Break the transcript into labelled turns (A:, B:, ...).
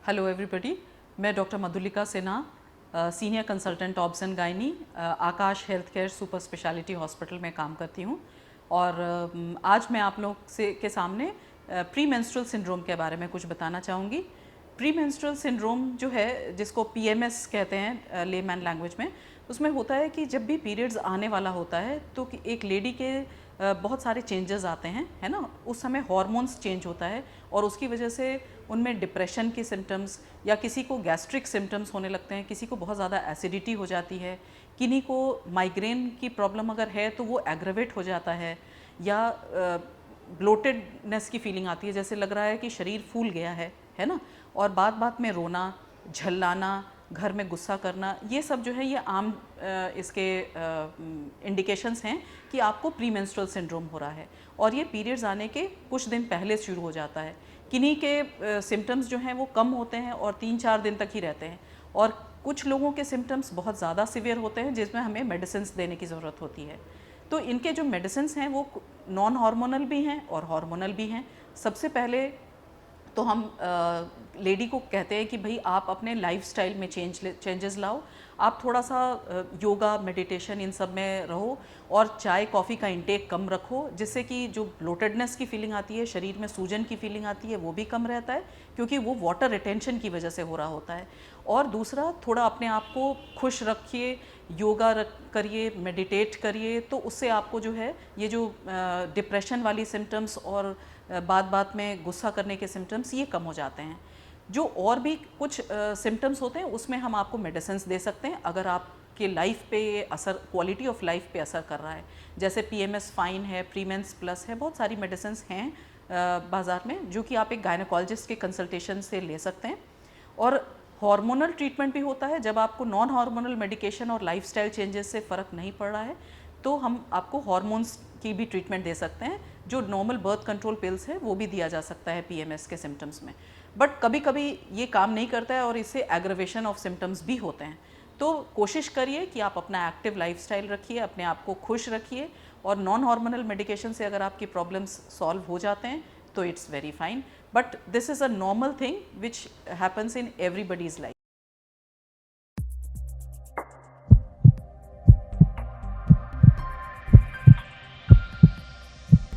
A: Hello everybody, मैं doctor Madhulika Sinha, senior consultant obs and gynae, Aakash health care super speciality hospital में काम करती हूँ। और आज मैं आप लोग के सामने प्री मेंस्ट्रुअल सिंड्रोम के बारे में कुछ बताना चाहूँगी। प्री मेंस्ट्रुअल सिंड्रोम जो है, जिसको पीएमएस कहते हैं लेमैन लैंग्वेज में, उसमें होता है कि जब भी पीरियड्स आने वाला होता है तो एक लेडी के बहुत सारे चेंजेस आते हैं, है ना। उस समय हार्मोन्स चेंज होता है और उसकी वजह से उनमें डिप्रेशन की सिम्टम्स या किसी को गैस्ट्रिक सिम्टम्स होने लगते हैं, किसी को बहुत ज़्यादा एसिडिटी हो जाती है, किन्हीं को माइग्रेन की प्रॉब्लम अगर है तो वो एग्रेवेट हो जाता है, या ब्लोटेडनेस की फीलिंग आती है, जैसे लग रहा है कि शरीर फूल गया है ना। और बात बात में रोना, झल्लाना, घर में गुस्सा करना, ये सब जो है ये आम इसके इंडिकेशंस हैं कि आपको प्री मेंस्ट्रुअल सिंड्रोम हो रहा है। और ये पीरियड्स आने के कुछ दिन पहले शुरू हो जाता है। किन्हीं के सिम्टम्स जो हैं वो कम होते हैं और 3-4 दिन तक ही रहते हैं, और कुछ लोगों के सिम्टम्स बहुत ज़्यादा सिवियर होते हैं जिसमें हमें मेडिसिन्स देने की ज़रूरत होती है। तो इनके जो मेडिसिन्स हैं वो नॉन हार्मोनल भी हैं और हार्मोनल भी हैं। सबसे पहले तो हम लेडी को कहते हैं कि भाई आप अपने लाइफस्टाइल में चेंजेस लाओ, आप थोड़ा सा योगा, मेडिटेशन, इन सब में रहो, और चाय कॉफ़ी का इंटेक कम रखो, जिससे कि जो ब्लोटेडनेस की फीलिंग आती है, शरीर में सूजन की फीलिंग आती है, वो भी कम रहता है, क्योंकि वो वाटर रिटेंशन की वजह से हो रहा होता है। और दूसरा, थोड़ा अपने आप को खुश रखिए, योगा करिए, मेडिटेट करिए, तो उससे आपको जो है ये जो डिप्रेशन वाली सिम्टम्स और बात बात में गुस्सा करने के सिम्टम्स, ये कम हो जाते हैं। जो और भी कुछ सिम्टम्स होते हैं उसमें हम आपको मेडिसिन्स दे सकते हैं अगर आपके लाइफ पे असर, क्वालिटी ऑफ लाइफ पे असर कर रहा है। जैसे पीएमएस फाइन है, प्रीमेंस प्लस है, बहुत सारी मेडिसिन्स हैं बाज़ार में, जो कि आप एक गायनेकोलॉजिस्ट के कंसल्टेशन से ले सकते हैं। और हार्मोनल ट्रीटमेंट भी होता है। जब आपको नॉन हार्मोनल मेडिकेशन और लाइफस्टाइल चेंजेस से फ़र्क नहीं पड़ रहा है तो हम आपको हार्मोन्स की भी ट्रीटमेंट दे सकते हैं। जो नॉर्मल बर्थ कंट्रोल पिल्स है वो भी दिया जा सकता है पीएमएस के सिम्टम्स में। बट कभी कभी ये काम नहीं करता है और इससे एग्रेवेशन ऑफ सिम्टम्स भी होते हैं। तो कोशिश करिए कि आप अपना एक्टिव लाइफस्टाइल रखिए, अपने आप को खुश रखिए, और नॉन हार्मोनल मेडिकेशन से अगर आपकी प्रॉब्लम्स सॉल्व हो जाते हैं तो it's very fine. But this is a normal thing which happens in everybody's life.